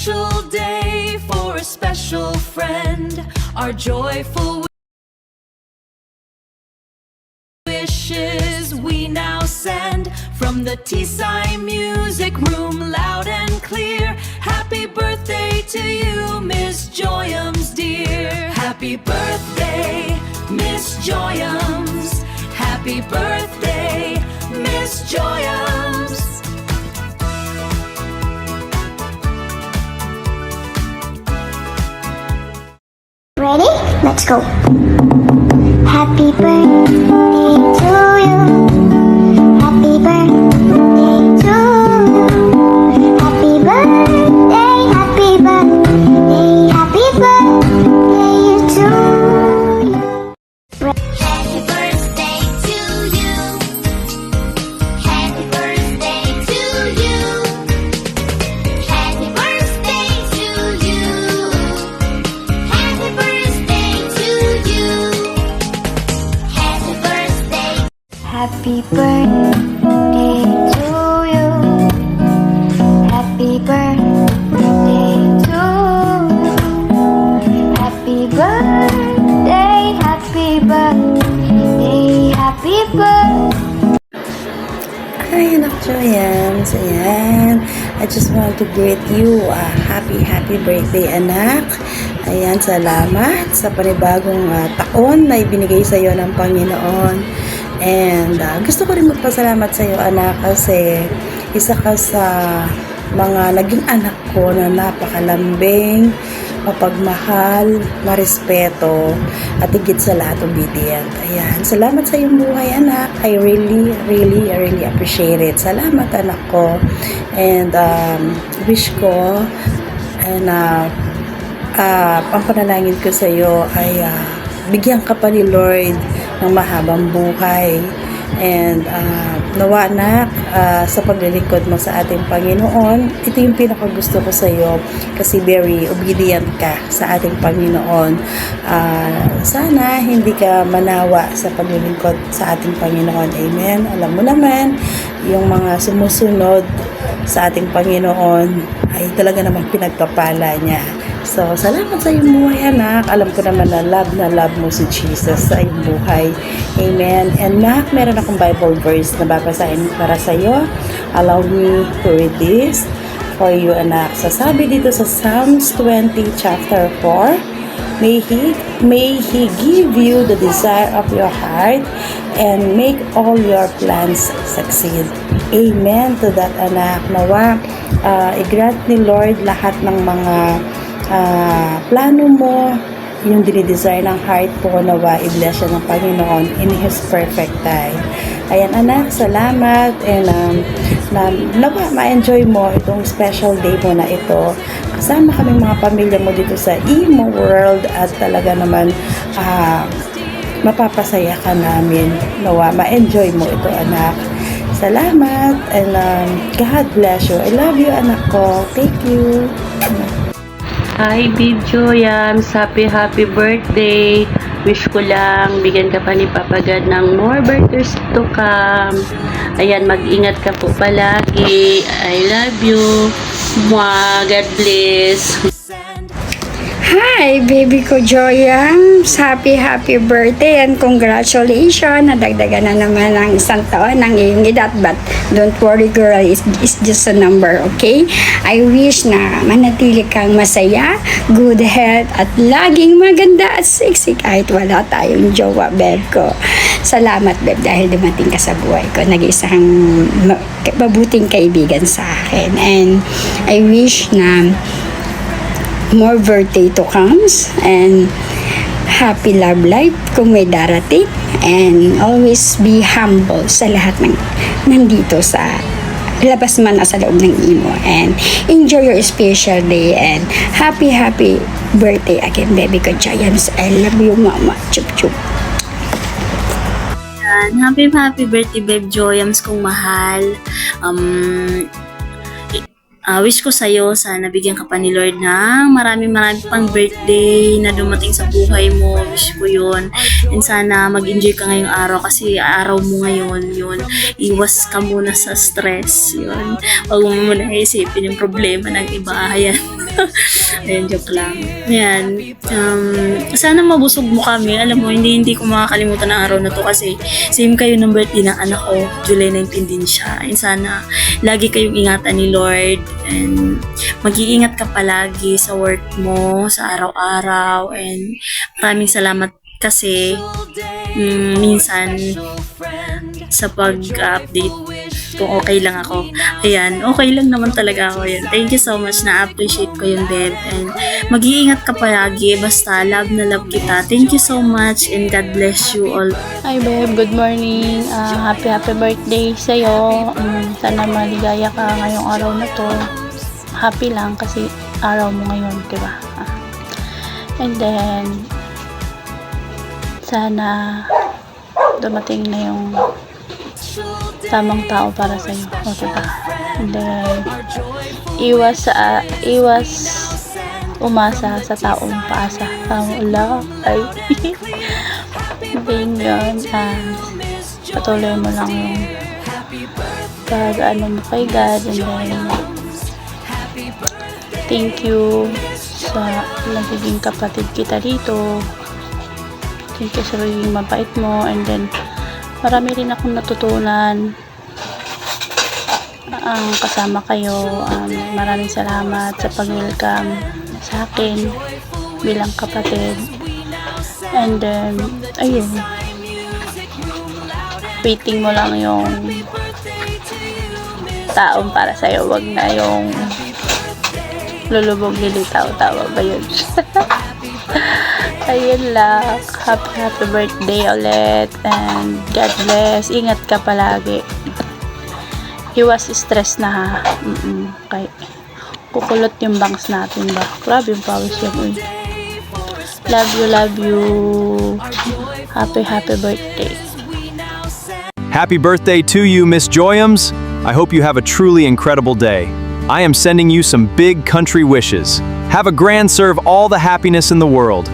special day for a special friend. Our joyful wishes we now send from the T-Side Music Room, loud and clear. Happy birthday to you, Miss Joyams dear. Happy birthday, Miss Joyams. Happy birthday, Miss Joyams. Ready? Let's go. Happy birthday to you. Happy birthday to you. Happy birthday, happy birthday, happy birthday to you. Happy birthday to you. Happy birthday to you. Happy birthday to you. Happy birthday to you. Happy birthday. Happy birthday to you. Happy birthday to you. Happy birthday, happy birthday, happy birthday. Hi, anak Joyams. Ayan. I just want to greet you. Happy birthday, anak. Ayan, salamat sa panibagong taon na ibinigay sa iyo ng Panginoon. And gusto ko rin magpasalamat sa iyo, anak, kasi isa ka sa mga naging anak ko na napakalambing, mapagmahal, marespeto, at higit sa lahat obedient. Ayan, salamat sa iyong buhay, anak. I really appreciate it. Salamat, anak ko. And wish ko and ang panalangin ko sa iyo ay bigyan ka pa ni Lord ng mahabang buhay. And nawa, anak, sa paglilingkod mo sa ating Panginoon, ito yung pinakagusto ko sa iyo kasi very obedient ka sa ating Panginoon. Sana hindi ka manawa sa paglilingkod sa ating Panginoon. Amen. Alam mo naman, yung mga sumusunod sa ating Panginoon ay talaga namang pinagpapala niya. So, salamat sa iyong buhay, anak. Alam ko naman na love mo si Jesus sa iyong buhay. Amen. And anak, meron akong Bible verse na babasahin para sa iyo. Allow me to read this for you, anak. Sasabi dito sa Psalms 20 chapter 4, May He give you the desire of your heart and make all your plans succeed. Amen to that, anak. Nawa, i-grant ni Lord lahat ng mga plano mo, yung dinidesire ng heart po, nawa i-bless siya ng Panginoon in His perfect time. Ayan, anak, salamat. And nawa ma-enjoy mo itong special day mo na ito. Kasama kaming mga pamilya mo dito sa Imo World at talaga naman mapapasaya ka namin. Nawa ma-enjoy mo ito, anak. Salamat and God bless you. I love you, anak ko. Thank you. Hi, Babe Joyams. Happy birthday. Wish ko lang, bigyan ka pa ni Papa God ng more birthdays to come. Ayan, mag-ingat ka po palagi. I love you. Mwah, God bless. Hi, baby ko Joyams. Happy birthday and congratulations. Nadagdagan na naman ng isang taon ng iyong edad. But don't worry, girl. It's just a number, okay? I wish na manatili kang masaya, good health, at laging maganda at sexy kahit wala tayong jowa, babe ko. Salamat, babe, dahil dumating ka sa buhay ko. Nag-isang mabuting kaibigan sa akin. And I wish na more birthday to comes and happy love life kung may darating, and always be humble sa lahat ng nandito sa labas man o sa loob ng Imo, and enjoy your special day and happy birthday again, baby ko Joyams. I love you, mama. Chup chup. Happy birthday, Babe Joyams kong mahal. Wish ko sa'yo, sana bigyan ka pa ni Lord ng marami pang birthday na dumating sa buhay mo. Wish ko yun. And sana mag-enjoy ka ngayong araw kasi araw mo ngayon, yun. Iwas ka muna sa stress, yun. Huwag mo muna isipin yung problema ng iba, ayan. Ayan, joke lang. Ayan, sana mabusog mo kami. Alam mo, hindi ko makakalimutan ang araw na to kasi same kayo ng birthday ng anak ko. July 19 din siya. And sana lagi kayong ingatan ni Lord and mag-iingat ka palagi sa work mo, sa araw-araw, and maraming salamat kasi minsan sa pag-update kung okay lang ako. Ayan, okay lang naman talaga ako yan. Thank you so much, na-appreciate ko yung Deb. And mag-iingat ka palagi, basta love na love kita. Thank you so much and God bless you all. Hi babe, good morning. Happy birthday sa'yo. Sana maligaya ka ngayong araw na to. Happy lang kasi araw mo ngayon, diba? And then, sana dumating na yung tamang tao para sa'yo. O, diba? And then, iwas umasa sa taong paasa. Wala. Ay. Then yun, patuloy mo lang yung pag-ano mo kay God, and then thank you sa nagiging kapatid kita dito. Thank you sa pagiging mabait mo, and then marami rin akong natutunan kasama kayo. Maraming salamat sa pag-welcome sa akin bilang kapatid. And then, ayun, waiting mo lang yung taong para sa'yo, wag na yung lulubog lilitaw, tawa ba yun? Ayun lang, happy birthday ulit, and God bless, ingat ka palagi, iwas stress na ha. Kay kukulot yung bangs natin ba, grabe yung pawis yan, uy. Love you. Happy birthday. Happy birthday to you, Miss Joyums. I hope you have a truly incredible day. I am sending you some big country wishes. Have a grand serve all the happiness in the world.